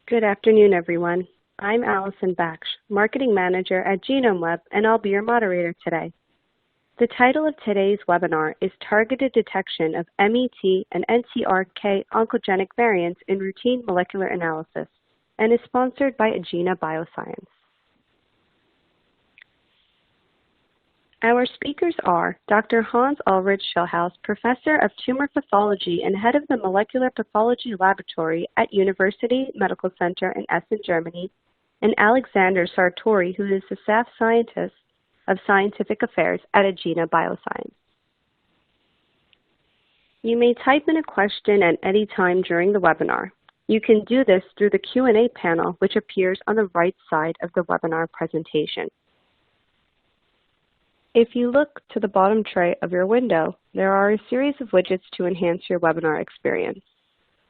Good afternoon, everyone. I'm Allison Baksh, Marketing Manager at GenomeWeb, and I'll be your moderator today. The title of today's webinar is Targeted Detection of MET and NTRK Oncogenic Variants in Routine Molecular Analysis, and is sponsored by Agena Bioscience. Our speakers are Dr. Hans-Ulrich Schildhaus, Professor of Tumor Pathology and Head of the Molecular Pathology Laboratory at University Medical Center in Essen, Germany, and Alexander Sartori, who is the Staff Scientist of Scientific Affairs at Agena Bioscience. You may type in a question at any time during the webinar. You can do this through the Q&A panel, which appears on the right side of the webinar presentation. If you look to the bottom tray of your window, there are a series of widgets to enhance your webinar experience.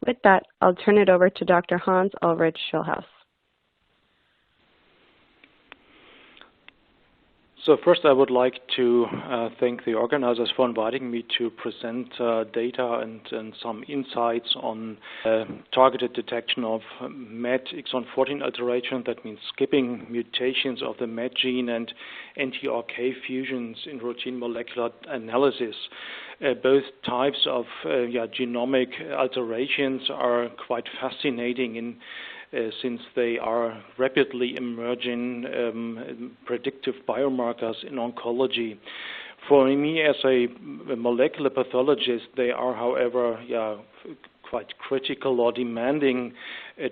With that, I'll turn it over to Dr. Hans-Ulrich Schildhaus. So first, I would like to thank the organizers for inviting me to present data and some insights on targeted detection of MET exon 14 alteration, that means skipping mutations of the MET gene, and NTRK fusions in routine molecular analysis. Both types of genomic alterations are quite fascinating since they are rapidly emerging predictive biomarkers in oncology. For me, as a molecular pathologist, they are, however, quite critical or demanding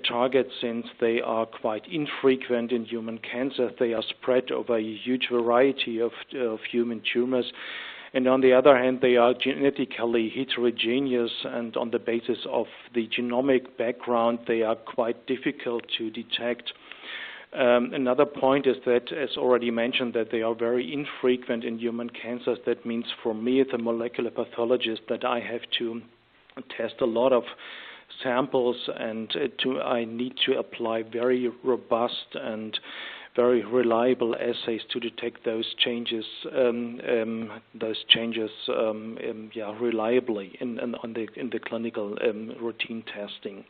targets, since they are quite infrequent in human cancer. They are spread over a huge variety of human tumors. And on the other hand, they are genetically heterogeneous, and on the basis of the genomic background, they are quite difficult to detect. Another point is that, as already mentioned, that they are very infrequent in human cancers. That means for me, as a molecular pathologist, that I have to test a lot of samples, and I need to apply very robust and very reliable assays to detect those changes reliably in the clinical routine testing.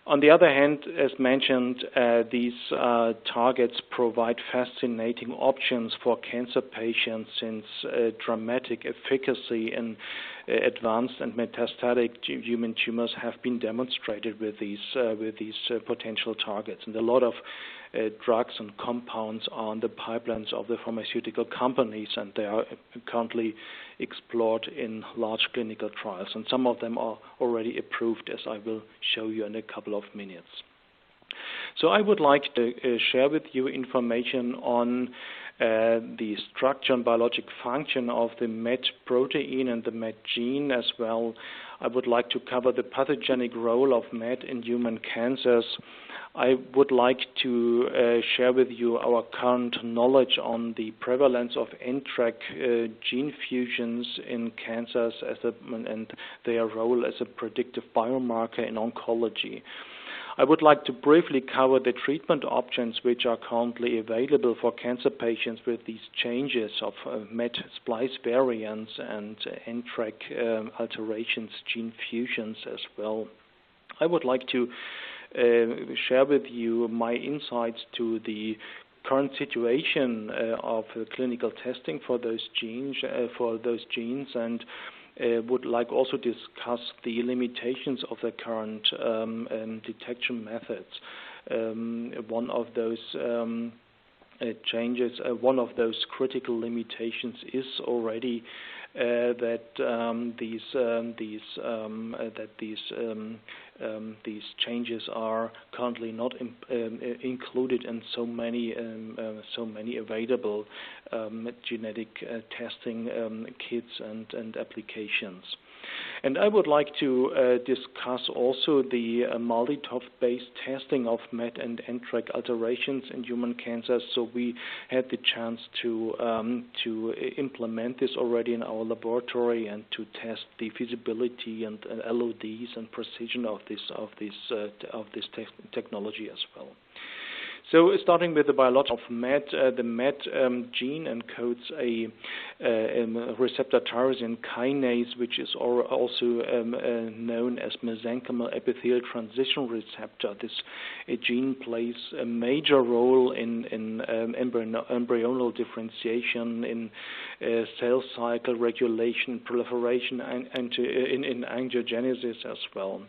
On the other hand, as mentioned, these targets provide fascinating options for cancer patients, since dramatic efficacy in advanced and metastatic human tumors have been demonstrated with these potential targets. And a lot of drugs and compounds are on the pipelines of the pharmaceutical companies, and they are currently explored in large clinical trials. And some of them are already approved, as I will show you in a couple of minutes. So I would like to share with you information on the structure and biologic function of the MET protein and the MET gene as well. I would like to cover the pathogenic role of MET in human cancers. I would like to share with you our current knowledge on the prevalence of NTRK gene fusions in cancers and their role as a predictive biomarker in oncology. I would like to briefly cover the treatment options which are currently available for cancer patients with these changes of MET splice variants and NTRK alterations, gene fusions as well. I would like to share with you my insights to the current situation of clinical testing for those genes, and would like also discuss the limitations of the current detection methods. One of those changes, one of those critical limitations is already that these changes are currently not included in so many available genetic testing kits and applications. And I would like to discuss also the MALDI-TOF based testing of MET and NTRK alterations in human cancers. So we had the chance to implement this already in our laboratory and to test the feasibility and LODs and precision of this technology as well. So starting with the biology of MET, the MET gene encodes a receptor tyrosine kinase, which is also known as mesenchymal epithelial transition receptor. This gene plays a major role in embryonal differentiation, in cell cycle regulation, proliferation, and in angiogenesis as well.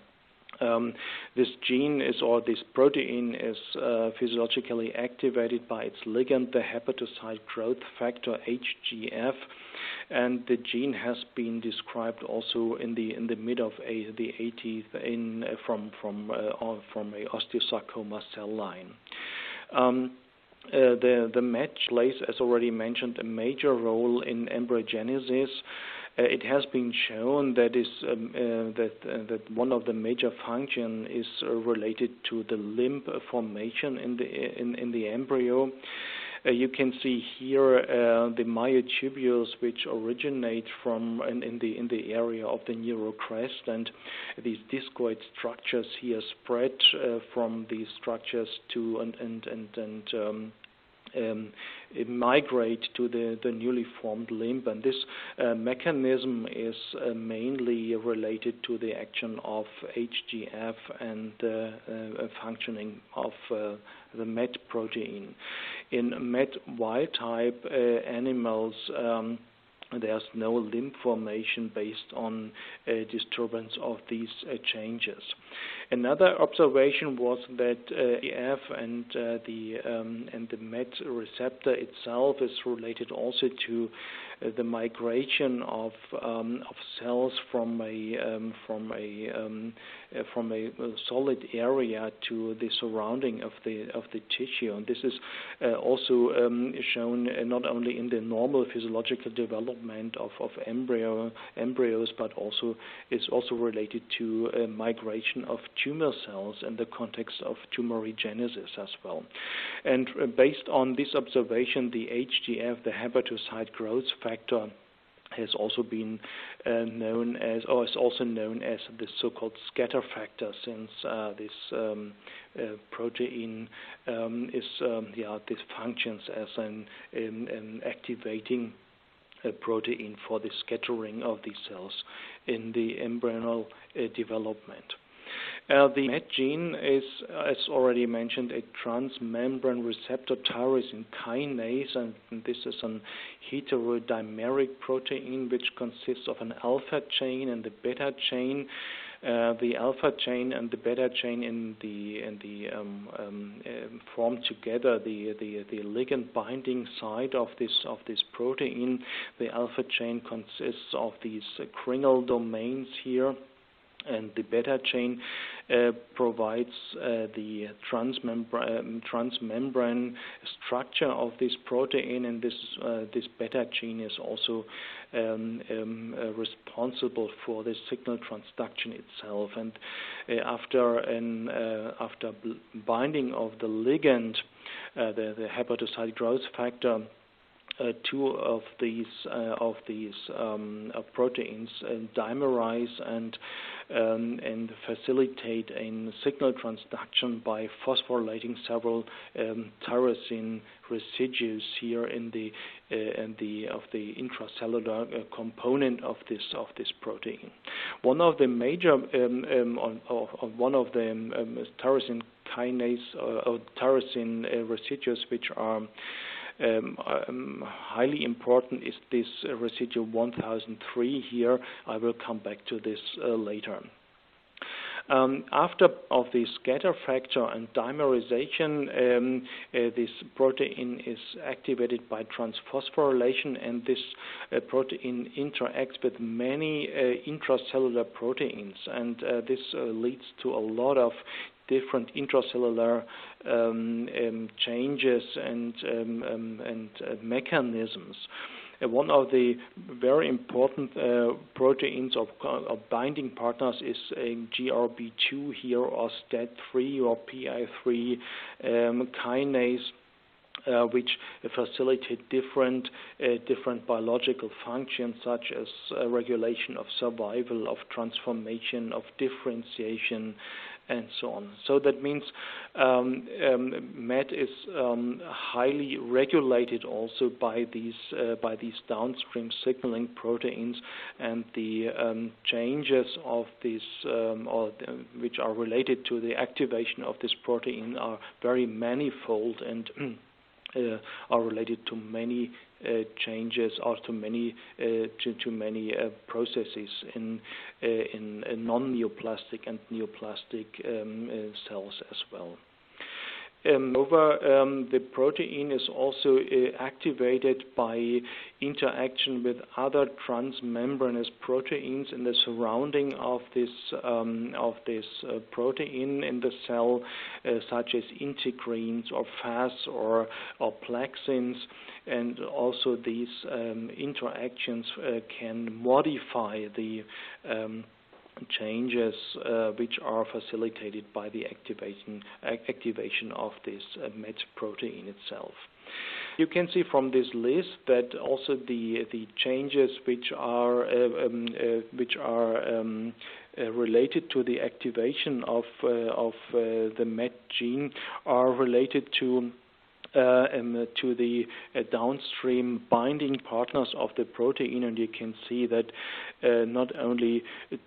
This gene or this protein is physiologically activated by its ligand, the hepatocyte growth factor HGF, and the gene has been described also in the mid of the 80s from a osteosarcoma cell line. The MET plays, as already mentioned, a major role in embryogenesis. It has been shown that that one of the major functions is related to the limb formation in the embryo. You can see here the myotubules, which originate from in the area of the neurocrest, and these discoid structures here spread from these structures to migrate to the newly formed limb, and this mechanism is mainly related to the action of HGF and functioning of the MET protein. In MET wild type animals, there's no limb formation based on disturbance of these changes. Another observation was that EF and the MET receptor itself is related also to the migration of cells from a solid area to the surrounding of the tissue, and this is also shown not only in the normal physiological development of embryos, but also is also related to migration of tumor cells in the context of tumorigenesis as well. And based on this observation, the HGF, the hepatocyte growth factor, has also been known as, or is also known as, the so-called scatter factor, since this protein this functions as an activating protein for the scattering of these cells in the embryonal development. The MET gene is, as already mentioned, a transmembrane receptor tyrosine kinase, and this is an heterodimeric protein which consists of an alpha chain and the beta chain. The alpha chain and the beta chain form together the ligand binding site of this protein. The alpha chain consists of these Kringle domains here, and the beta chain provides the transmembrane structure of this protein, and this beta chain is also responsible for the signal transduction itself. And after binding of the ligand, the hepatocyte growth factor, two of these proteins dimerize and facilitate a signal transduction by phosphorylating several tyrosine residues here in the intracellular component of this protein. One of the major one of the tyrosine kinase or tyrosine residues which are highly important is this residue 1003 here. I will come back to this later. After of the scatter factor and dimerization, this protein is activated by transphosphorylation, and this protein interacts with many intracellular proteins, and this leads to a lot of different intracellular changes and mechanisms. One of the very important proteins of binding partners is GRB2 here, or STAT3 or PI3 kinase, which facilitate different biological functions, such as regulation of survival, of transformation, of differentiation, and so on. So that means MET is highly regulated also by these downstream signaling proteins, and the changes of these, which are related to the activation of this protein, are very manifold and are related to many changes, or to many processes in non-neoplastic and neoplastic cells as well. The protein is also activated by interaction with other transmembranous proteins in the surrounding of this protein in the cell, such as integrins or Fas or plexins, and also these interactions can modify the changes which are facilitated by the activation of this MET protein itself. You can see from this list that also the changes which are related to the activation of the MET gene are related to the downstream binding partners of the protein, and you can see that not only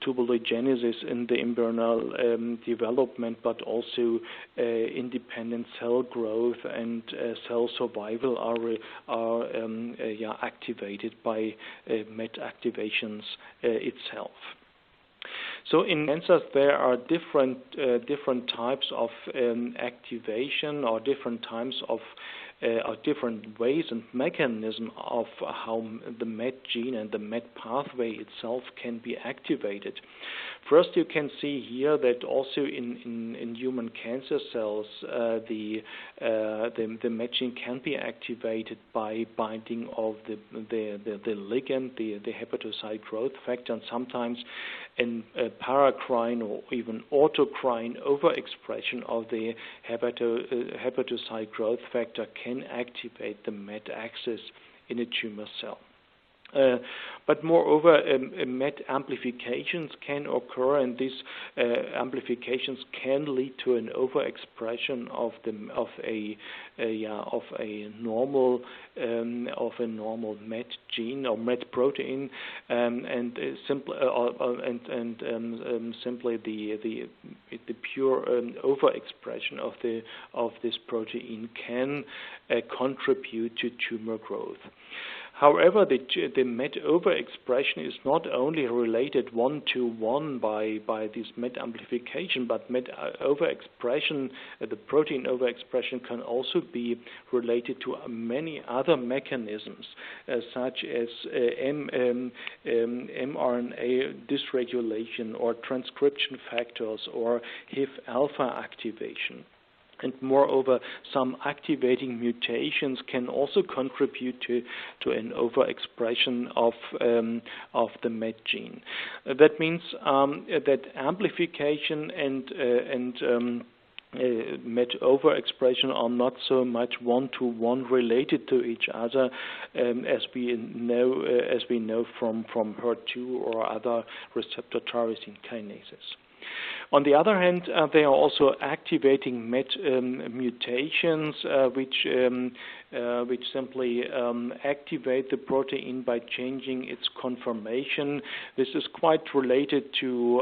tubulogenesis in the embryonal development, but also independent cell growth and cell survival are activated by MET activations itself. So in cancers, there are different types of activation, or different types of or different ways and mechanism of how the MET gene and the MET pathway itself can be activated. First, you can see here that also in human cancer cells, the MET gene can be activated by binding of the ligand, the hepatocyte growth factor, and sometimes in paracrine or even autocrine overexpression of the hepatocyte growth factor can activate the MET axis in a tumor cell. But moreover, MET amplifications can occur, and these amplifications can lead to an overexpression of a normal MET gene or MET protein, and simply the pure overexpression of this protein can contribute to tumor growth. However, the MET overexpression is not only related one-to-one by this MET amplification, but MET overexpression, the protein overexpression, can also be related to many other mechanisms, such as mRNA dysregulation or transcription factors or HIF-alpha activation. And moreover, some activating mutations can also contribute to an overexpression of the MET gene. That means that amplification and MET overexpression are not so much one-to-one related to each other, as we know from HER2 or other receptor tyrosine kinases. On the other hand, they are also activating MET mutations, which simply activate the protein by changing its conformation. This is quite related to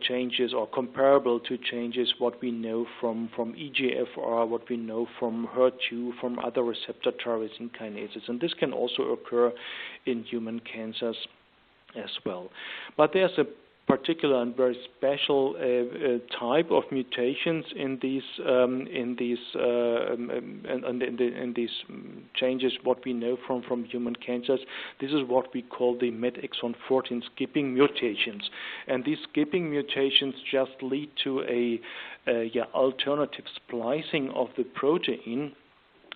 changes, or comparable to changes what we know from EGFR, what we know from HER2, from other receptor tyrosine kinases, and this can also occur in human cancers as well. But there's a particular and very special type of mutations in these changes what we know from human cancers. This is what we call the MET exon 14 skipping mutations, and these skipping mutations just lead to a alternative splicing of the protein.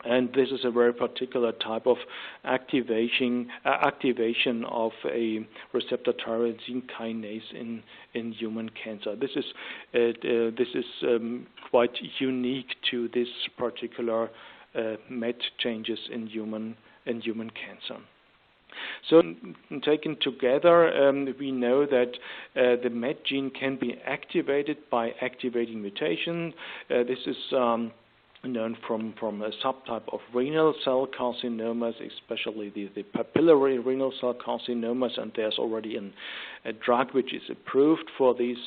And this is a very particular type of activation of a receptor tyrosine kinase in human cancer. This is quite unique to this particular MET changes in human cancer. So, taken together, we know that the MET gene can be activated by activating mutation. This is known from a subtype of renal cell carcinomas, especially the papillary renal cell carcinomas, and there's already a drug which is approved for these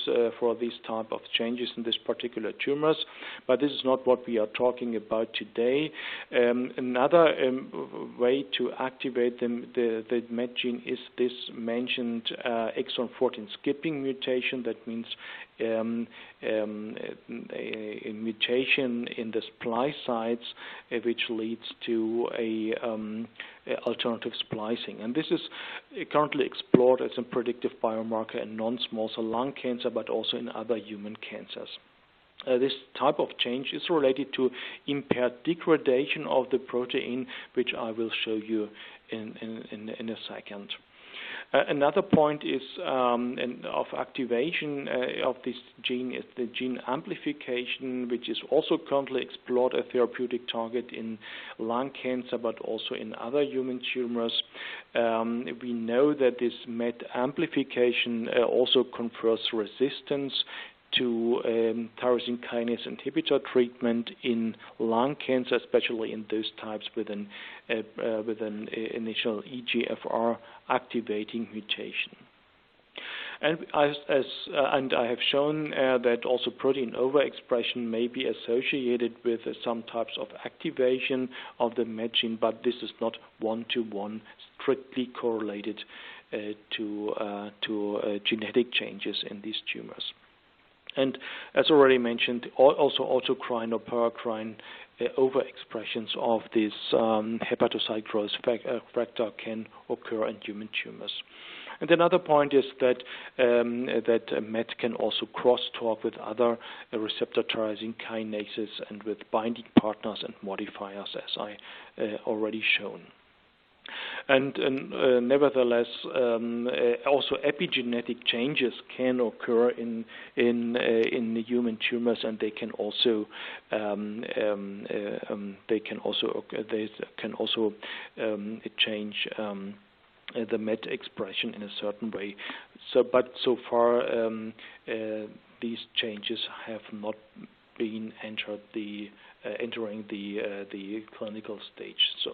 type of changes in this particular tumors. But this is not what we are talking about today. Another way to activate the MET gene is this mentioned exon 14 skipping mutation. That means a mutation in the splice sites, which leads to a alternative splicing. And this is currently explored as a predictive biomarker in non-small cell lung cancer, but also in other human cancers. This type of change is related to impaired degradation of the protein, which I will show you in a second. Another point is of activation of this gene is the gene amplification, which is also currently explored a therapeutic target in lung cancer, but also in other human tumors. We know that this MET amplification also confers resistance to tyrosine kinase inhibitor treatment in lung cancer, especially in those types with an initial EGFR activating mutation. And I have shown that also protein overexpression may be associated with some types of activation of the MET gene, but this is not one-to-one strictly correlated to genetic changes in these tumors. And as already mentioned, also autocrine or paracrine overexpressions of this hepatocyte growth factor can occur in human tumors. And another point is that MET can also crosstalk with other receptor tyrosine kinases and with binding partners and modifiers, as I already shown. And nevertheless, also epigenetic changes can occur in the human tumors, and they can also change the MET expression in a certain way. But so far, these changes have not been entering the clinical stage. So.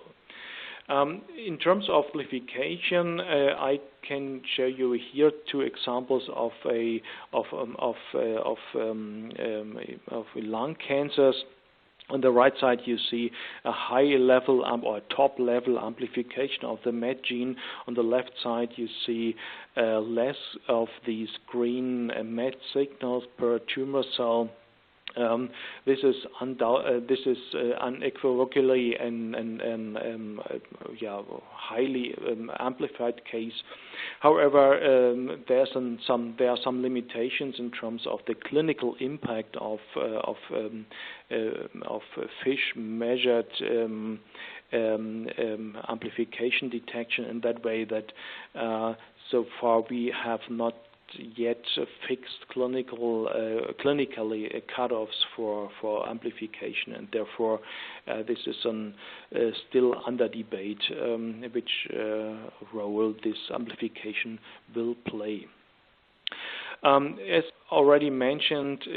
In terms of amplification, I can show you here two examples of lung cancers. On the right side, you see a high level or a top level amplification of the MET gene. On the left side, you see less of these green MET signals per tumor cell. This is unequivocally and highly amplified case. However, there are some limitations in terms of the clinical impact of fish measured amplification detection in that way that so far we have not yet fixed clinically cutoffs for amplification, and therefore this is still under debate which role this amplification will play. As already mentioned,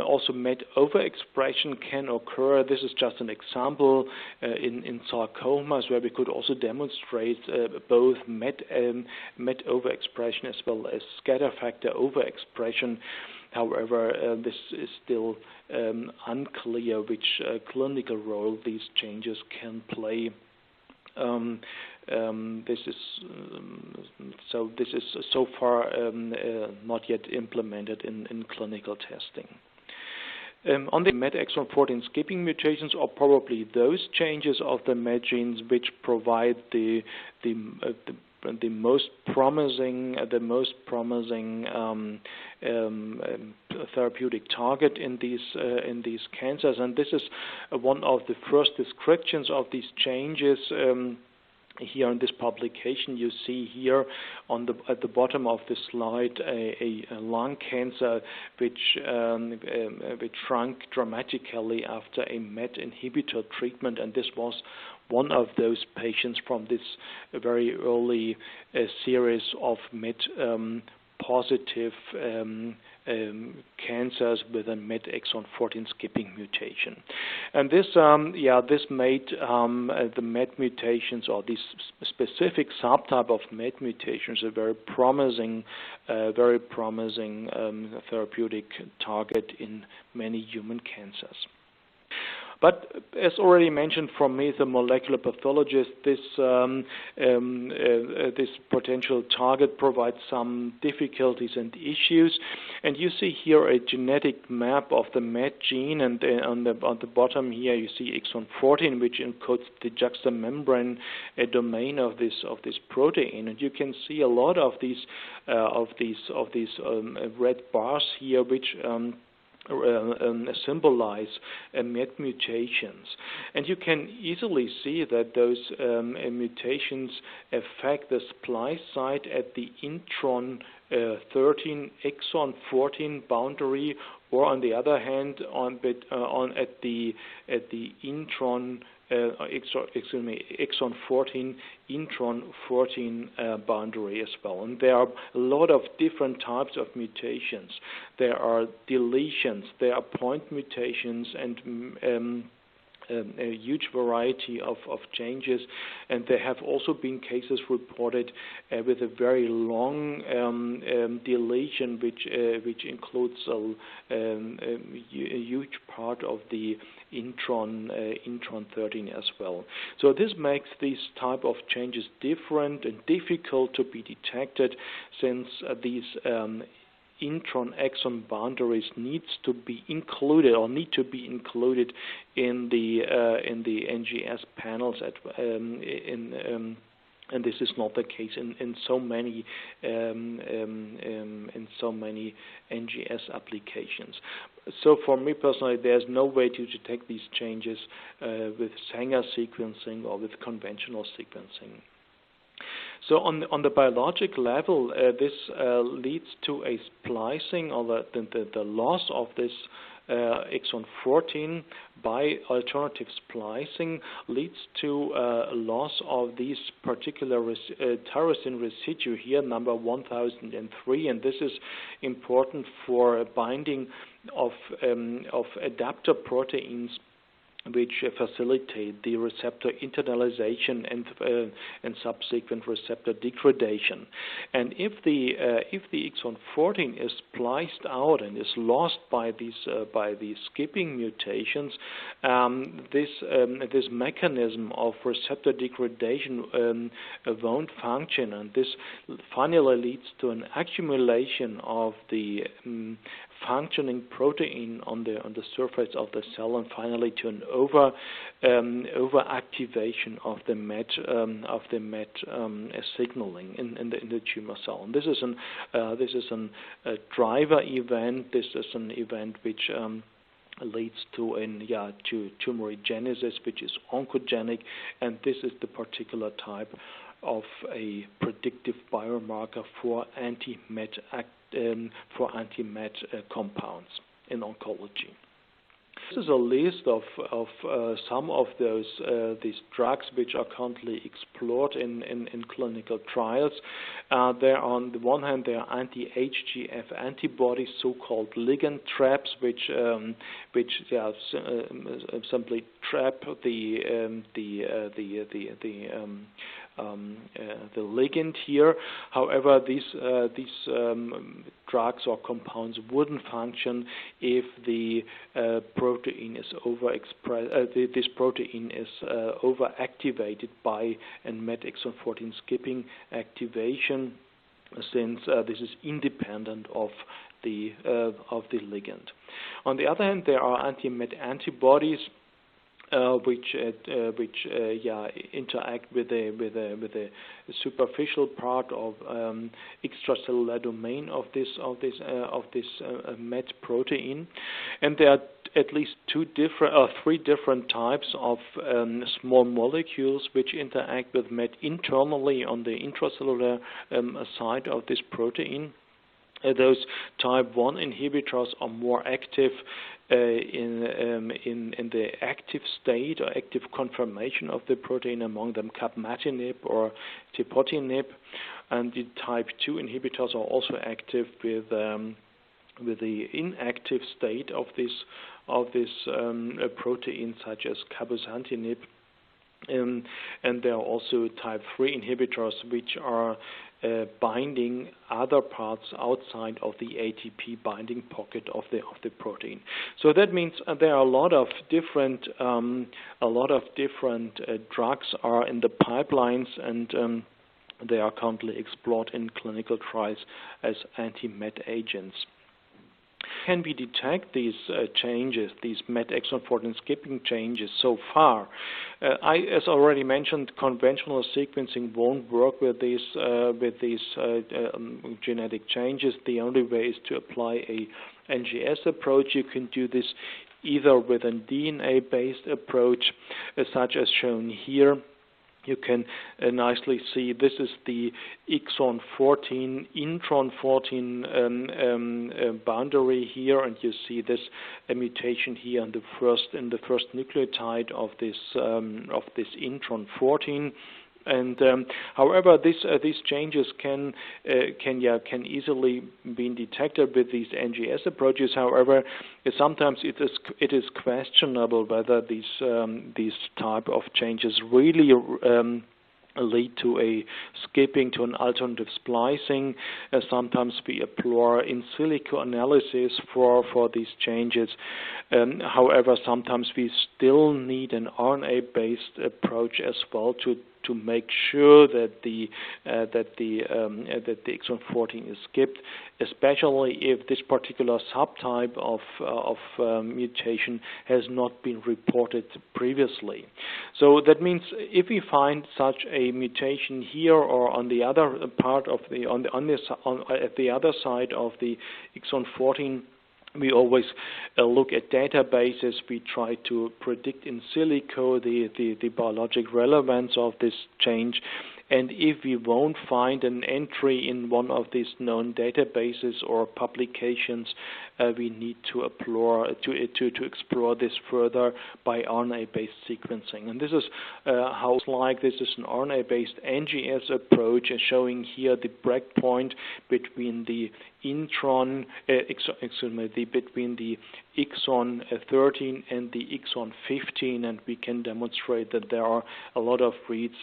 also MET overexpression can occur. This is just an example in sarcomas where we could also demonstrate both MET overexpression as well as scatter factor overexpression. However, this is still unclear which clinical role these changes can play. This is so far not yet implemented in clinical testing. On the MET exon 14 skipping mutations are probably those changes of the MET genes which provide the most promising therapeutic target in these cancers, and this is one of the first descriptions of these changes. Here in this publication, you see here at the bottom of the slide a lung cancer which shrunk dramatically after a MET inhibitor treatment, and this was one of those patients from this very early series of MET positive cancers with a MET exon 14 skipping mutation, and this made the MET mutations, or this specific subtype of MET mutations, a very promising therapeutic target in many human cancers. But as already mentioned from me, the molecular pathologist, this potential target provides some difficulties and issues. And you see here a genetic map of the MET gene, and on the bottom here you see exon 14, which encodes the juxtamembrane domain of this protein. And you can see a lot of these red bars here, which symbolize MET mutations, and you can easily see that those mutations affect the splice site at the intron 13 exon 14 boundary, or on the other hand at the intron exon 14, intron 14 boundary as well. And there are a lot of different types of mutations. There are deletions, there are point mutations, and a huge variety of changes, and there have also been cases reported with a very long deletion, which includes a huge part of the intron 13 as well. So this makes these type of changes different and difficult to be detected, since these intron exon boundaries need to be included in the NGS panels and this is not the case in so many NGS applications. So for me personally, there's no way to detect these changes with Sanger sequencing or with conventional sequencing. So on the biologic level, this leads to a splicing, or the loss of this exon 14 by alternative splicing leads to a loss of these particular tyrosine residue here, number 1003, and this is important for binding of adapter proteins which facilitate the receptor internalization and subsequent receptor degradation. And if the exon 14 is spliced out and is lost by these skipping mutations, this mechanism of receptor degradation won't function, and this finally leads to an accumulation of the functioning protein on the surface of the cell, and finally to an overactivation of the MET signaling in the tumor cell. And this is a driver event. This is an event which leads to tumorigenesis, which is oncogenic, and this is the particular type of a predictive biomarker for anti-MET compounds in oncology. This is a list of some of these drugs which are currently explored in clinical trials. There, on the one hand, there are anti-HGF antibodies, so-called ligand traps, which simply trap the ligand here. However, these drugs or compounds wouldn't function if the protein is overexpressed. This protein is overactivated by a MET exon 14 skipping activation, since this is independent of the ligand. On the other hand, there are anti-MET antibodies which interact with the superficial part of extracellular domain of this MET protein, and there are at least three different types of small molecules which interact with MET internally on the intracellular side of this protein. Those type 1 inhibitors are more active in the active state or active conformation of the protein, among them capmatinib or tepotinib, and the type 2 inhibitors are also active with the inactive state of this protein, such as cabozantinib, and there are also type 3 inhibitors which are binding other parts outside of the ATP binding pocket of the protein. So that means there are a lot of different drugs are in the pipelines, and they are currently explored in clinical trials as anti-MET agents. Can we detect these changes, these MET exon 14 skipping changes so far? As already mentioned, conventional sequencing won't work with these genetic changes. The only way is to apply a NGS approach. You can do this either with a DNA-based approach, such as shown here. You can nicely see this is the exon 14, intron 14 boundary here, and you see this mutation here in the first nucleotide of this intron 14. And however, these changes can easily be detected with these NGS approaches. However, sometimes it is questionable whether these type of changes really lead to a skipping, to an alternative splicing. Sometimes we employ in silico analysis for these changes. However, sometimes we still need an RNA-based approach as well to make sure that the exon 14 is skipped, especially if this particular subtype of mutation has not been reported previously. So that means if we find such a mutation here or on the other part of at the other side of the exon 14, we always look at databases. We try to predict in silico the biologic relevance of this change. And if we won't find an entry in one of these known databases or publications, we need to explore this further by RNA-based sequencing. And this is how it's like. This is an RNA-based NGS approach, showing here the breakpoint between the intron, between the exon 13 and the exon 15, and we can demonstrate that there are a lot of reads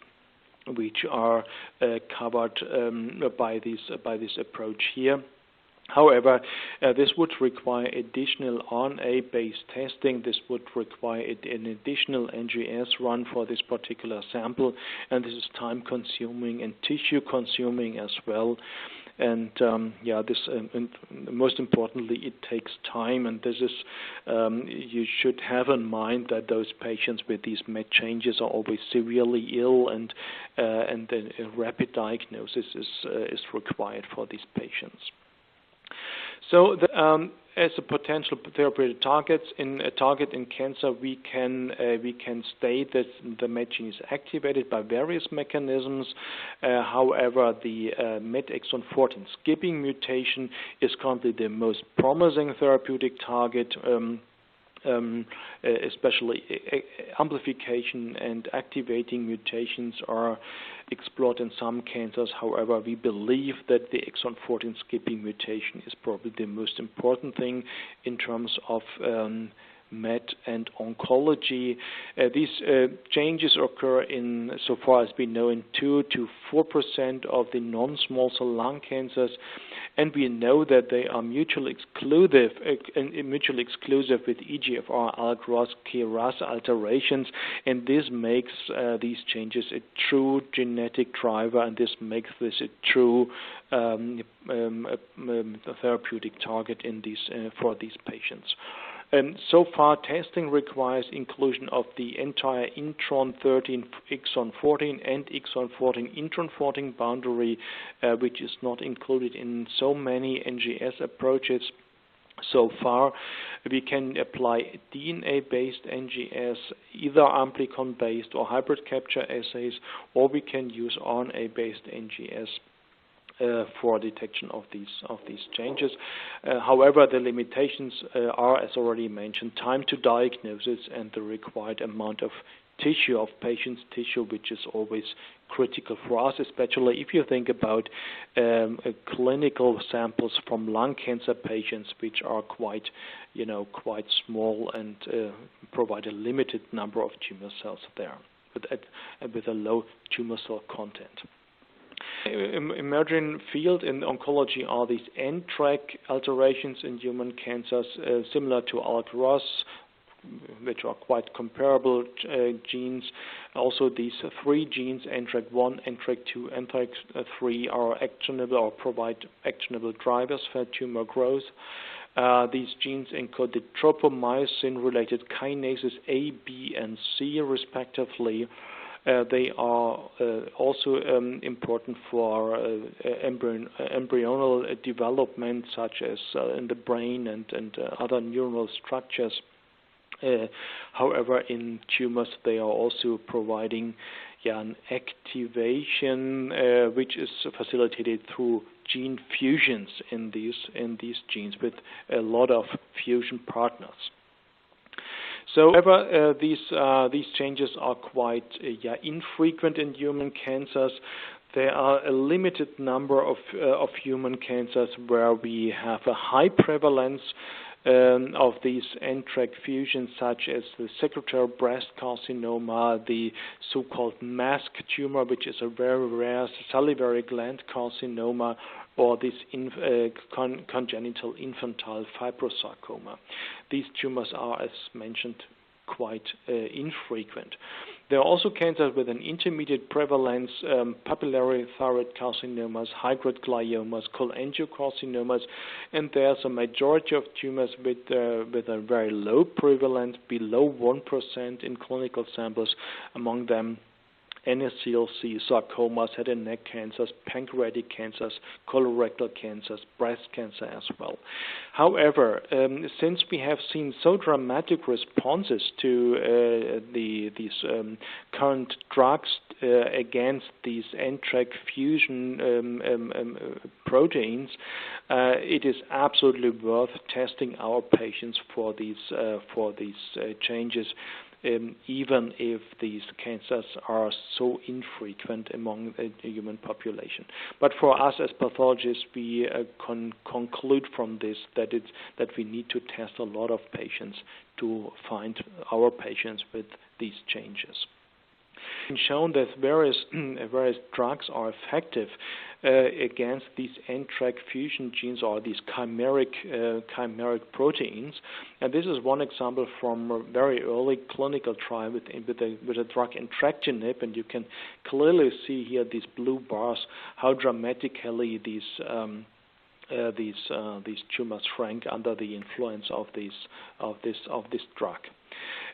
which are covered by this approach here. However, this would require additional RNA-based testing. This would require an additional NGS run for this particular sample, and this is time-consuming and tissue-consuming as well. And and most importantly, it takes time. And this is you should have in mind that those patients with these MET changes are always severely ill, and then a rapid diagnosis is required for these patients. So as a potential therapeutic target in cancer, we can state that the MET gene is activated by various mechanisms. However, the MET exon 14 skipping mutation is currently the most promising therapeutic target. Especially amplification and activating mutations are explored in some cancers. However, we believe that the exon 14 skipping mutation is probably the most important thing in terms of MET and oncology. These changes occur in, so far as we know, in 2 to 4% of the non-small cell lung cancers, and we know that they are mutually exclusive with EGFR, ALK, ROS, KRAS alterations, and this makes these changes a true genetic driver, and this makes this a true therapeutic target in these for these patients. So far, testing requires inclusion of the entire intron 13, exon 14, and exon 14, intron 14 boundary, which is not included in so many NGS approaches. So far, we can apply DNA-based NGS, either amplicon-based or hybrid capture assays, or we can use RNA-based NGS for detection of these changes. However, the limitations are, as already mentioned, time to diagnosis and the required amount of tissue, of patient's tissue, which is always critical for us, especially if you think about clinical samples from lung cancer patients, which are quite small and provide a limited number of tumor cells there, with a low tumor cell content. Emerging field in oncology are these NTRK alterations in human cancers, similar to ALK-ROS, which are quite comparable genes. Also, these three genes, NTRK1, NTRK2, and NTRK3, are actionable or provide actionable drivers for tumor growth. These genes encode the tropomyosin-related kinases A, B, and C, respectively. They are also important for embryonal development, such as in the brain and other neural structures. However, in tumors, they are also providing an activation which is facilitated through gene fusions in these genes with a lot of fusion partners. So, however, these changes are quite infrequent in human cancers. There are a limited number of human cancers where we have a high prevalence of these NTRK fusions, such as the secretory breast carcinoma, the so-called mask tumor, which is a very rare salivary gland carcinoma, or this congenital infantile fibrosarcoma. These tumors are, as mentioned, quite infrequent. There are also cancers with an intermediate prevalence, papillary thyroid carcinomas, high-grade gliomas, cholangiocarcinomas, and there's a majority of tumors with a very low prevalence, below 1% in clinical samples, among them NSCLC, sarcomas, head and neck cancers, pancreatic cancers, colorectal cancers, breast cancer as well. However, since we have seen so dramatic responses to these current drugs against these NTRK fusion proteins, it is absolutely worth testing our patients for these changes. Even if these cancers are so infrequent among the human population. But for us as pathologists, we can conclude from this that we need to test a lot of patients to find our patients with these changes. It's shown that various drugs are effective against these NTRK fusion genes, or these chimeric proteins, and this is one example from a very early clinical trial with a drug entrectinib, and you can clearly see here these blue bars how dramatically these tumors shrank under the influence of this drug.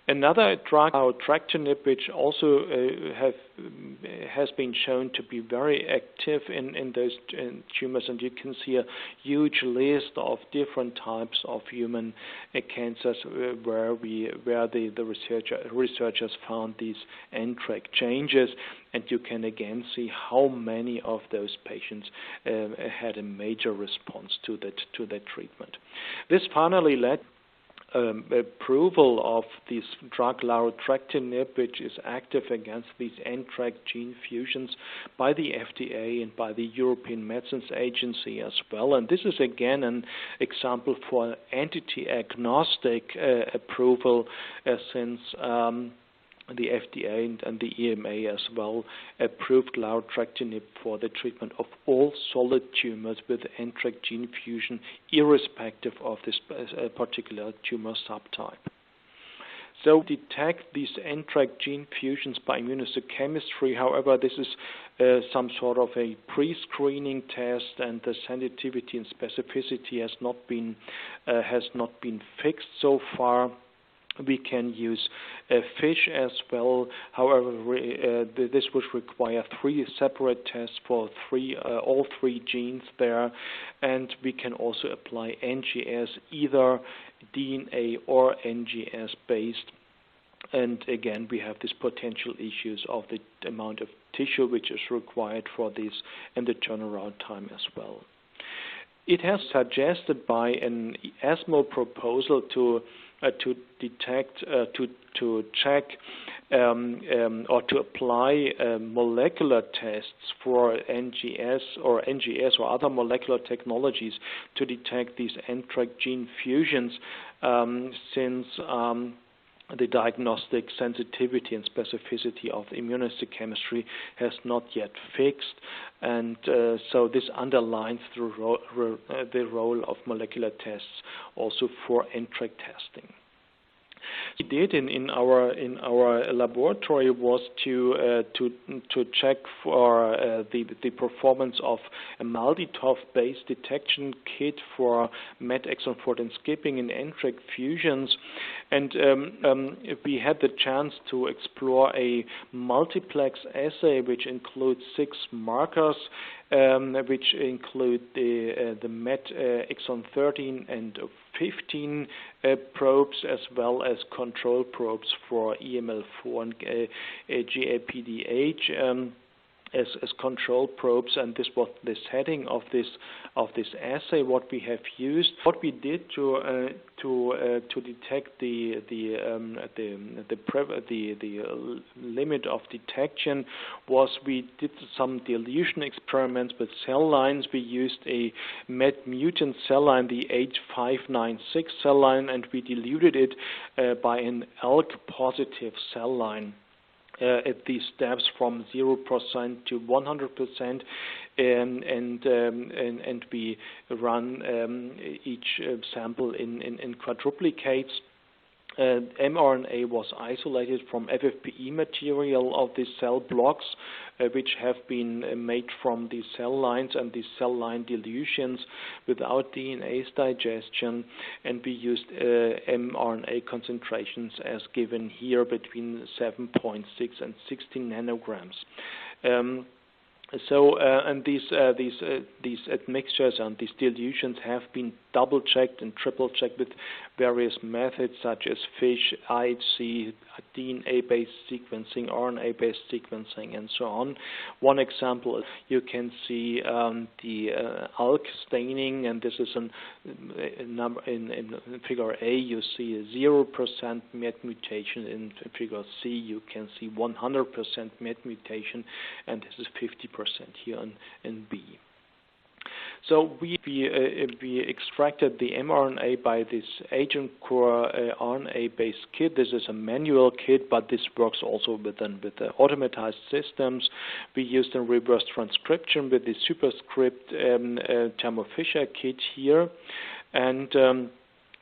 Another drug, entrectinib, which also has been shown to be very active in those tumors, and you can see a huge list of different types of human cancers where the researchers found these NTRK changes, and you can again see how many of those patients had a major response to that treatment. This finally led approval of this drug larotrectinib, which is active against these NTRK gene fusions, by the FDA and by the European Medicines Agency as well. And this is again an example for entity-agnostic approval, since the FDA and the EMA as well approved larotrectinib for the treatment of all solid tumors with NTRK gene fusion, irrespective of this particular tumor subtype. So detect these NTRK gene fusions by immunohistochemistry. However, this is some sort of a pre-screening test, and the sensitivity and specificity has not been fixed so far. We can use FISH as well. However, this would require 3 separate tests for all 3 genes there, and we can also apply NGS, either DNA or NGS based. And again, we have these potential issues of the amount of tissue which is required for this and the turnaround time as well. It has suggested by an ESMO proposal to detect, to check or to apply molecular tests for NGS or other molecular technologies to detect these NTRK gene fusions, since the diagnostic sensitivity and specificity of immunohistochemistry has not yet fixed, and so this underlines the role of molecular tests also for NTRK testing. What we did in our laboratory was to check for the performance of a MALDI-TOF based detection kit for MET exon 14 skipping and NTRK fusions, and we had the chance to explore a multiplex assay which includes 6 markers, which include the MET exon 13 and 15 probes, as well as control probes for EML4 and GAPDH as control probes, and this was the setting of this assay. What we have used, what we did to detect the limit of detection was we did some dilution experiments with cell lines. We used a MET mutant cell line, the H596 cell line, and we diluted it by an ALK positive cell line. At these steps from 0% to 100%, and we run each sample in quadruplicates. mRNA was isolated from FFPE material of these cell blocks, which have been made from these cell lines and these cell line dilutions without DNase digestion, and we used mRNA concentrations as given here between 7.6 and 16 nanograms. And these admixtures and these dilutions have been double-checked and triple-checked with various methods such as FISH, IHC, DNA-based sequencing, RNA-based sequencing, and so on. One example, you can see the ALK staining, and this is a number in figure A. You see a 0% MET mutation. In figure C, you can see 100% MET mutation, and this is 50% here in B. So we extracted the mRNA by this agent core RNA-based kit. This is a manual kit, but this works also with the automatized systems. We used a reverse transcription with the superscript Thermo Fisher kit here, and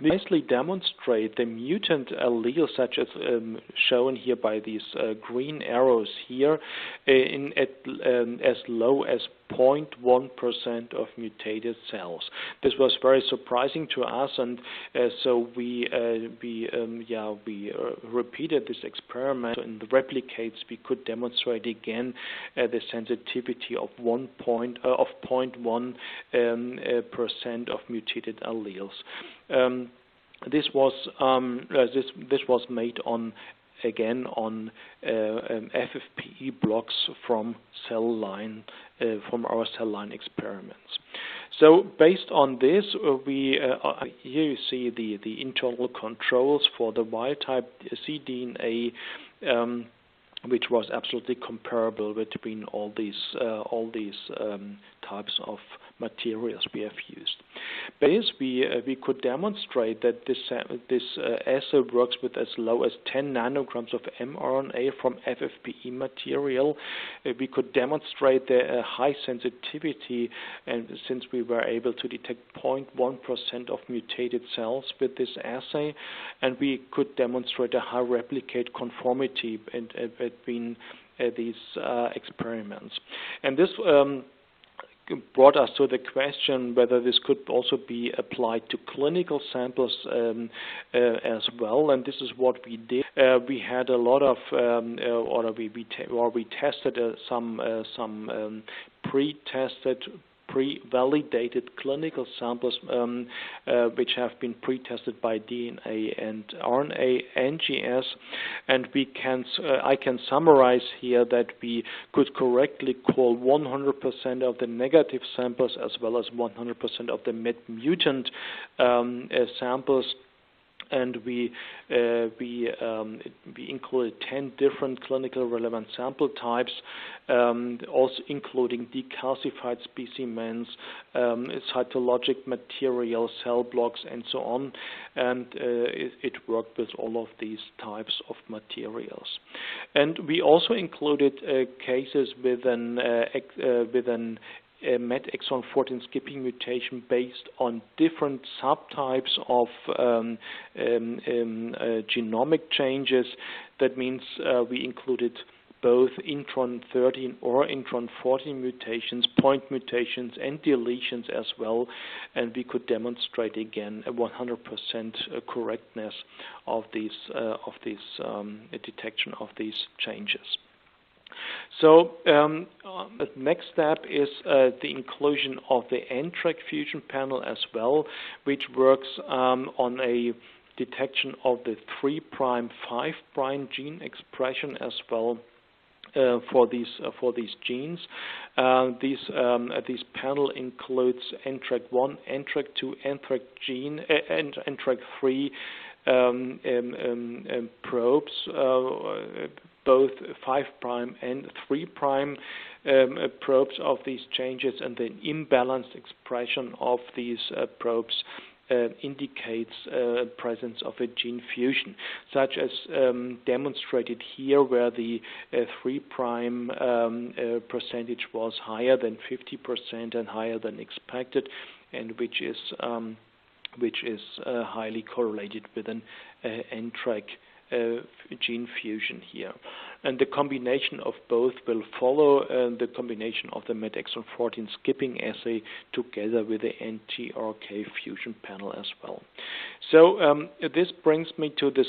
we nicely demonstrate the mutant alleles, such as shown here by these green arrows here, as low as 0.1% of mutated cells. This was very surprising to us, and so we repeated this experiment. In the replicates, we could demonstrate again the sensitivity of 0.1% of mutated alleles. This was made on FFPE blocks from from our cell line experiments. So based on this, here you see the internal controls for the wild type cDNA, which was absolutely comparable between all these types of materials we have used. But we could demonstrate that this assay works with as low as 10 nanograms of mRNA from FFPE material. We could demonstrate the high sensitivity, and since we were able to detect 0.1% of mutated cells with this assay, and we could demonstrate a high replicate conformity between these experiments. And this brought us to the question whether this could also be applied to clinical samples as well, and this is what we did. We had a lot of, we tested some pre-validated clinical samples which have been pre-tested by DNA and RNA NGS, and I can summarize here that we could correctly call 100% of the negative samples as well as 100% of the MET mutant samples. And we included 10 different clinical relevant sample types, also including decalcified specimens, cytologic material, cell blocks, and so on. And it worked with all of these types of materials. And we also included cases with a MET exon 14 skipping mutation based on different subtypes of genomic changes. That means we included both intron 13 or intron 14 mutations, point mutations, and deletions as well, and we could demonstrate again a 100% correctness of these detection of these changes. So the next step is the inclusion of the NTRK fusion panel as well, which works on a detection of the 3', 5' gene expression as well for these genes. This panel includes NTRK1, NTRK2, NTRK3 probes, both 5' and 3' probes of these changes, and the imbalanced expression of these probes indicates presence of a gene fusion, such as demonstrated here, where the 3' percentage was higher than 50% and higher than expected, and which is highly correlated with an NTRK gene fusion here. And the combination of both will follow the combination of the MET exon 14 skipping assay together with the NTRK fusion panel as well. So this brings me to the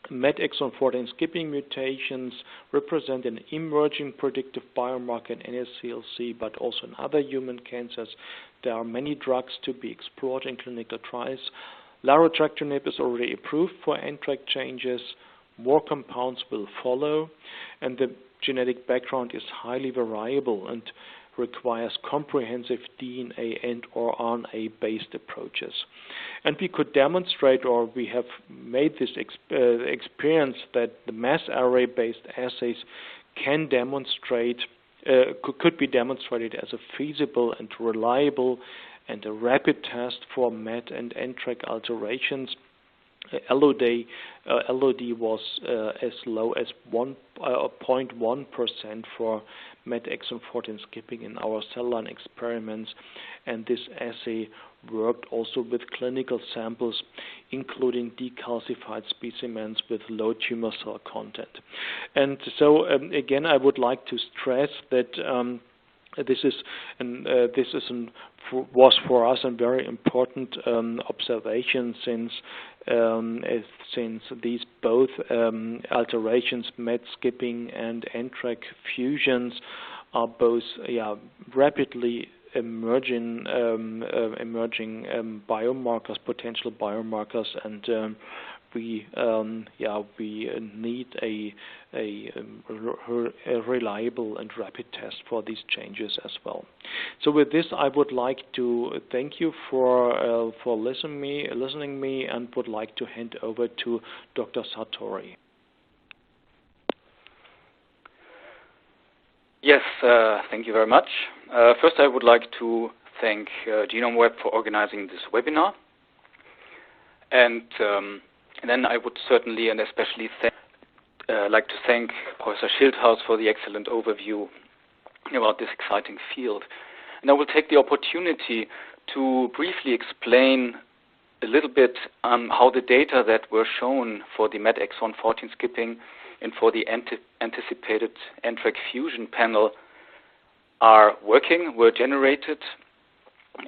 MET exon 14 skipping mutations represent an emerging predictive biomarker in NSCLC, but also in other human cancers. There are many drugs to be explored in clinical trials. Larotrectinib is already approved for NTRK changes. More compounds will follow, and the genetic background is highly variable and requires comprehensive DNA and or RNA-based approaches. And we could demonstrate, or we have made this experience, that the mass array-based assays can demonstrate, could be demonstrated as a feasible and reliable and a rapid test for MET and NTRK alterations. LOD was as low as 0.1% for MET exon 14 skipping in our cell line experiments, and this assay worked also with clinical samples, including decalcified specimens with low tumor cell content. And so again, I would like to stress that was for us a very important observation, since these both alterations, MET skipping and NTRK fusions, are both rapidly emerging biomarkers, potential biomarkers, and we need a reliable and rapid test for these changes as well. So with this, I would like to thank you for listening me, and would like to hand over to Dr. Sartori. Yes, thank you very much. First, I would like to thank GenomeWeb for organizing this webinar. And then I would certainly and especially like to thank Professor Schildhaus for the excellent overview about this exciting field. And I will take the opportunity to briefly explain a little bit how the data that were shown for the MET exon 14 skipping and for the anticipated NTRK fusion panel are working, were generated,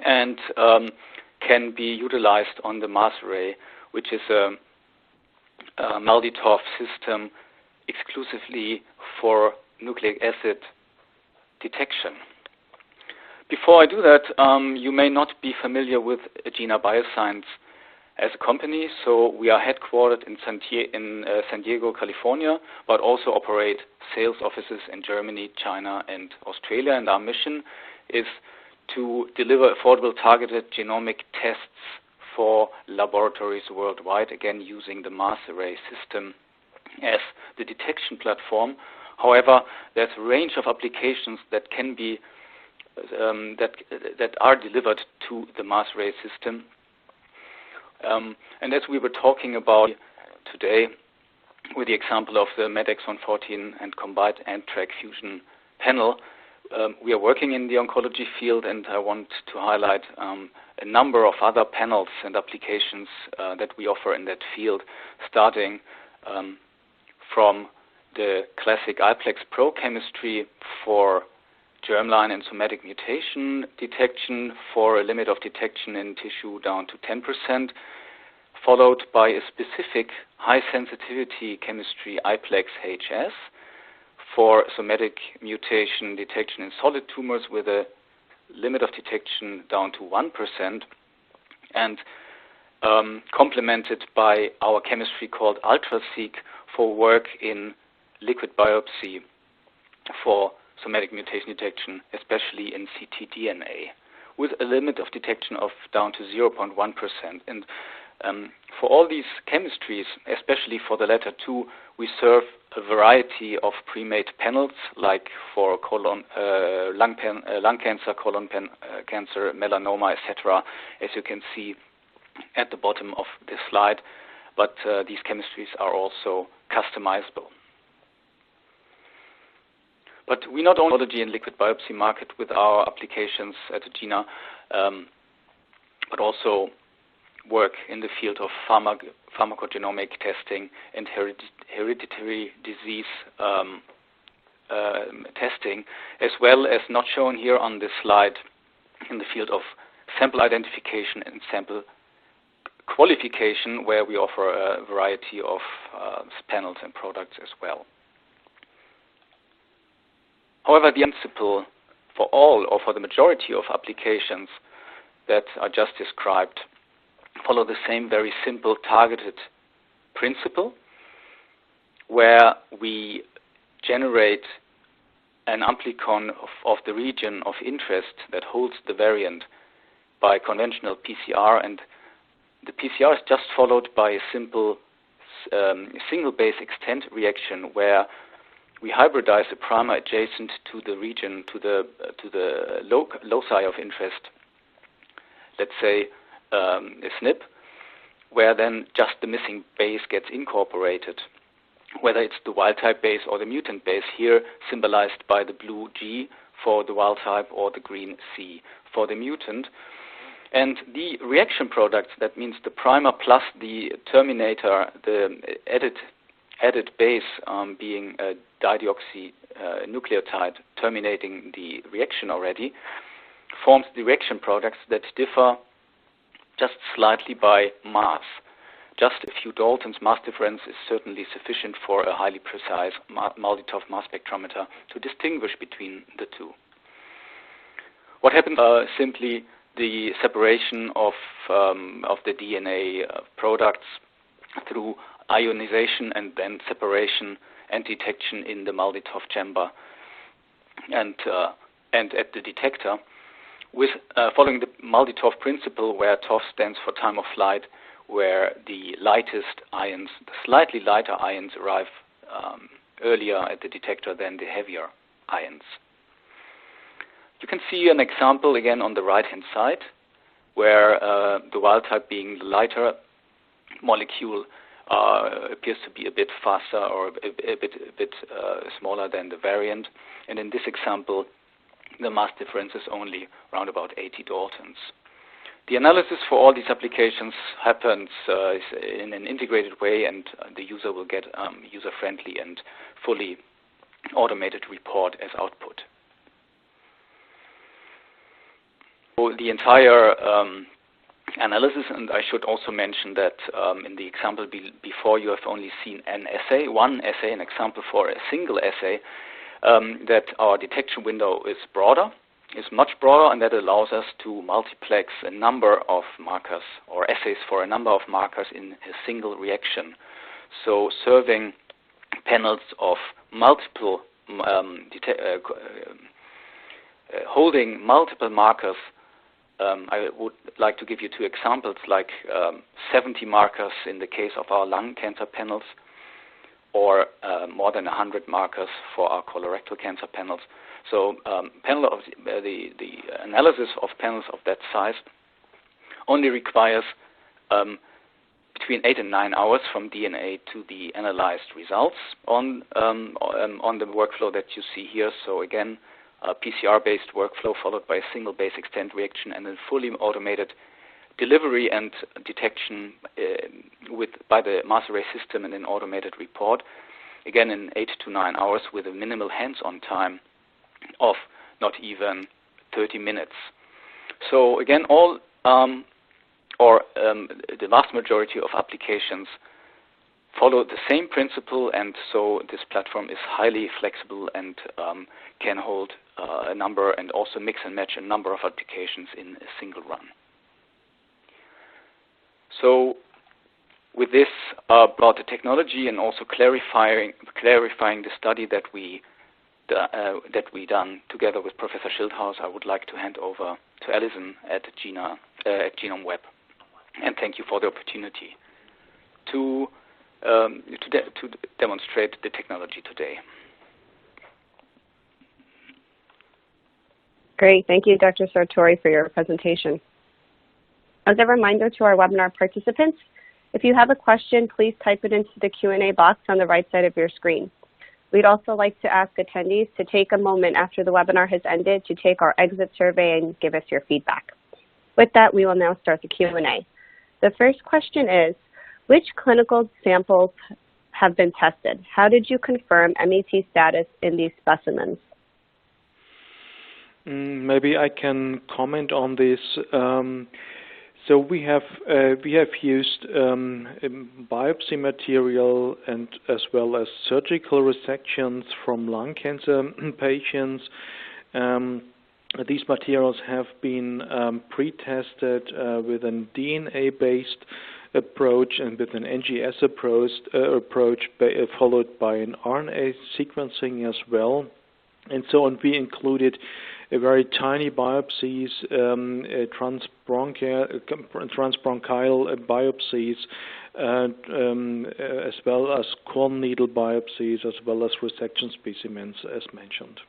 and can be utilized on the mass array, which is a MALDI-TOF system exclusively for nucleic acid detection. Before I do that, you may not be familiar with Agena Bioscience as a company. So we are headquartered in San Diego, California, but also operate sales offices in Germany, China, and Australia. And our mission is to deliver affordable targeted genomic tests for laboratories worldwide, again using the mass array system as the detection platform. However, there's a range of applications that can be that are delivered to the mass array system. And as we were talking about today, with the example of the MET exon 14 and combined NTRK fusion panel, we are working in the oncology field, and I want to highlight a number of other panels and applications that we offer in that field, starting from the classic iPlex Pro chemistry for germline and somatic mutation detection for a limit of detection in tissue down to 10%, followed by a specific high sensitivity chemistry iPlex HS for somatic mutation detection in solid tumors with a limit of detection down to 1%, and complemented by our chemistry called UltraSeq for work in liquid biopsy for somatic mutation detection, especially in ctDNA, with a limit of detection of down to 0.1%. And for all these chemistries, especially for the latter two, we serve a variety of pre-made panels, like for lung cancer, colon cancer, melanoma, etc., as you can see at the bottom of this slide. But these chemistries are also customizable. But we not only oncology and liquid biopsy market with our applications at Agena, but also work in the field of pharmacogenomic testing and hereditary disease testing, as well as not shown here on this slide in the field of sample identification and sample qualification, where we offer a variety of panels and products as well. However, the principle for all or for the majority of applications that I just described follow the same very simple targeted principle, where we generate an amplicon of the region of interest that holds the variant by conventional PCR, and the PCR is just followed by a simple single base extend reaction where we hybridize a primer adjacent to the region, to the loci of interest, let's say a SNP, where then just the missing base gets incorporated, whether it's the wild type base or the mutant base, here symbolized by the blue G for the wild type or the green C for the mutant. And the reaction products, that means the primer plus the terminator, the added base being a dideoxy nucleotide terminating the reaction already, forms the reaction products that differ just slightly by mass. Just a few Daltons mass difference is certainly sufficient for a highly precise MALDI-TOF mass spectrometer to distinguish between the two. What happens simply the separation of the DNA products through ionization and then separation and detection in the MALDI-TOF chamber and at the detector, with following the MALDI-TOF principle, where TOF stands for time of flight, where the lightest ions, the slightly lighter ions, arrive earlier at the detector than the heavier ions. You can see an example again on the right-hand side, where the wild type, being the lighter molecule, appears to be a bit faster or a bit smaller than the variant. And in this example, the mass difference is only around about 80 Daltons. The analysis for all these applications happens in an integrated way, and the user will get user-friendly and fully automated report as output. So the entire analysis, and I should also mention that in the example before, you have only seen one assay, an example for a single assay, that our detection window is much broader, and that allows us to multiplex a number of markers or assays for a number of markers in a single reaction. So serving panels of multiple, holding multiple markers. I would like to give you two examples, like 70 markers in the case of our lung cancer panels, or more than 100 markers for our colorectal cancer panels. So the analysis of panels of that size only requires between 8 and 9 hours from DNA to the analyzed results on the workflow that you see here. So again, a PCR-based workflow followed by a single base extend reaction and a fully automated delivery and detection by the mass array system and an automated report, again in 8 to 9 hours with a minimal hands-on time of not even 30 minutes. So again, the vast majority of applications follow the same principle, and so this platform is highly flexible and can hold a number and also mix and match a number of applications in a single run. So with this about the technology and also clarifying the study that we done together with Professor Schildhaus, I would like to hand over to Alison at Genome Web, and thank you for the opportunity to demonstrate the technology today. Great. Thank you, Dr. Sartori, for your presentation. As a reminder to our webinar participants, if you have a question, please type it into the Q&A box on the right side of your screen. We'd also like to ask attendees to take a moment after the webinar has ended to take our exit survey and give us your feedback. With that, we will now start the Q&A. The first question is, which clinical samples have been tested? How did you confirm MET status in these specimens? Maybe I can comment on this. So we have used biopsy material and as well as surgical resections from lung cancer patients. These materials have been pre-tested with a DNA-based approach and with an NGS approach followed by an RNA sequencing as well. And so on, we included very tiny biopsies, transbronchial biopsies, as well as core needle biopsies, as well as resection specimens, as mentioned.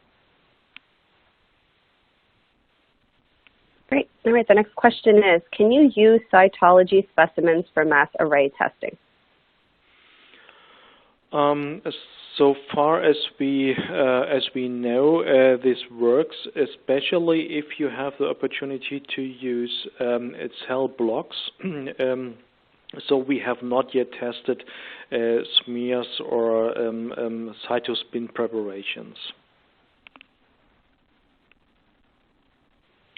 Great. All right, the next question is, can you use cytology specimens for mass array testing? So far as we know, this works, especially if you have the opportunity to use cell blocks. So we have not yet tested smears or cytospin preparations.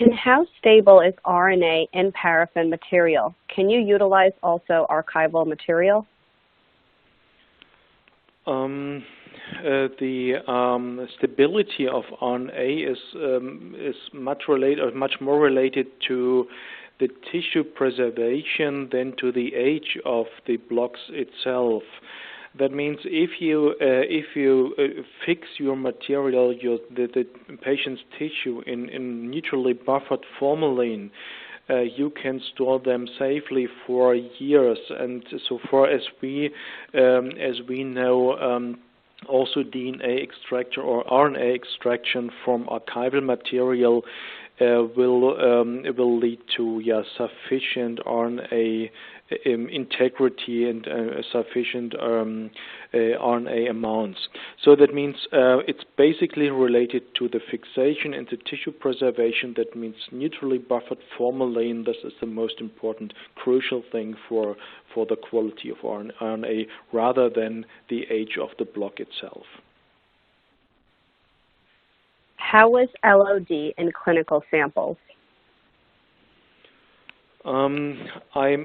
And how stable is RNA in paraffin material? Can you utilize also archival material? The stability of RNA is much more related to the tissue preservation than to the age of the blocks itself. That means if you fix your material, the patient's tissue in neutrally buffered formalin, you can store them safely for years. And so far as we know, also DNA extraction or RNA extraction from archival material will lead to sufficient RNA integrity and sufficient RNA amounts. So that means it's basically related to the fixation and the tissue preservation. That means neutrally buffered formalin. This is the most important, crucial thing for the quality of RNA rather than the age of the block itself. How was LOD in clinical samples? I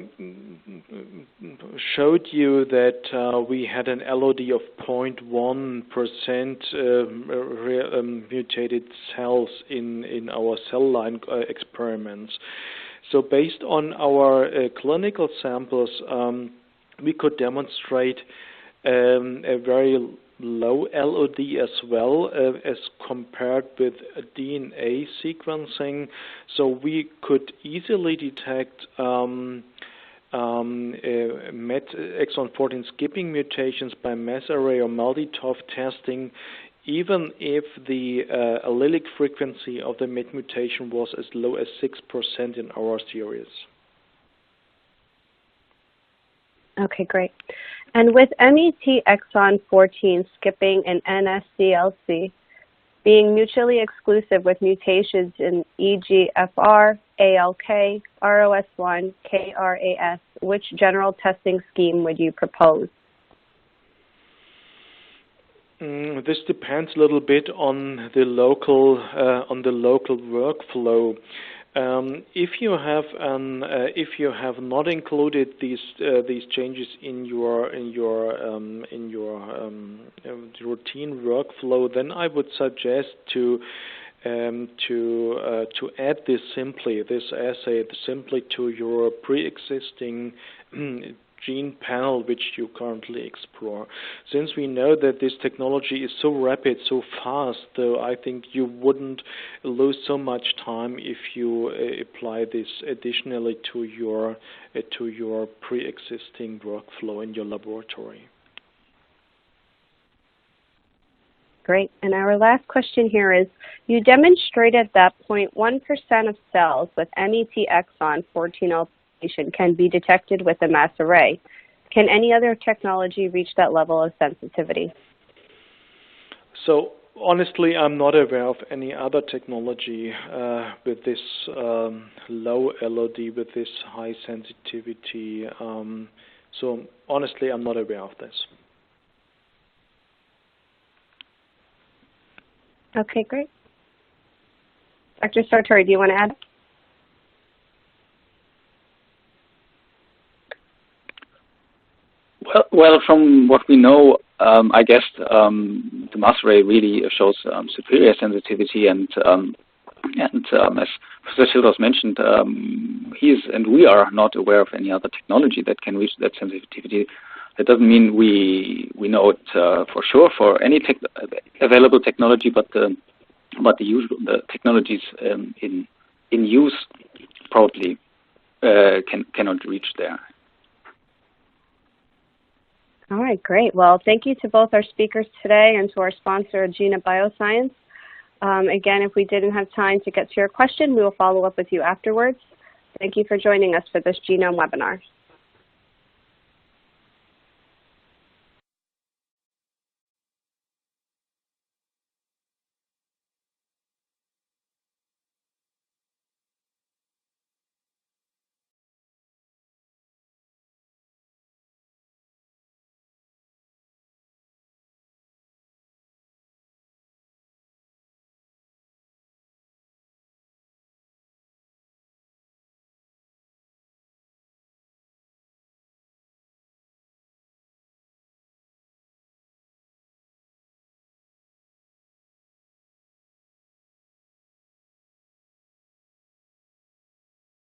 showed you that we had an LOD of 0.1% mutated cells in our cell line experiments. So based on our clinical samples, we could demonstrate a very low LOD as well as compared with DNA sequencing. So we could easily detect exon 14 skipping mutations by mass array or MALDI-TOF testing, even if the allelic frequency of the MET mutation was as low as 6% in our series. Okay, great. And with MET exon 14 skipping and NSCLC being mutually exclusive with mutations in EGFR, ALK, ROS1, KRAS, which general testing scheme would you propose? This depends a little bit on the local workflow. If you have not included these changes in your routine workflow, then I would suggest to add this assay simply to your pre-existing gene panel which you currently explore. Since we know that this technology is so rapid, so fast, though I think you wouldn't lose so much time if you apply this additionally to your pre-existing workflow in your laboratory. Great. And our last question here is, you demonstrated that 0.1% of cells with MET exon 14 alteration can be detected with a mass array. Can any other technology reach that level of sensitivity? So honestly, I'm not aware of any other technology with this low LOD, with this high sensitivity. So honestly, I'm not aware of this. Okay, great. Dr. Sartori, do you want to add? Well, from what we know, I guess the mass array really shows superior sensitivity, and as Professor Schildhaus mentioned, we are not aware of any other technology that can reach that sensitivity. That doesn't mean we know it for sure for any available technology, but the technologies in use probably cannot reach there. All right, great. Well, thank you to both our speakers today and to our sponsor, Gena Bioscience. Again, if we didn't have time to get to your question, we will follow up with you afterwards. Thank you for joining us for this genome webinar.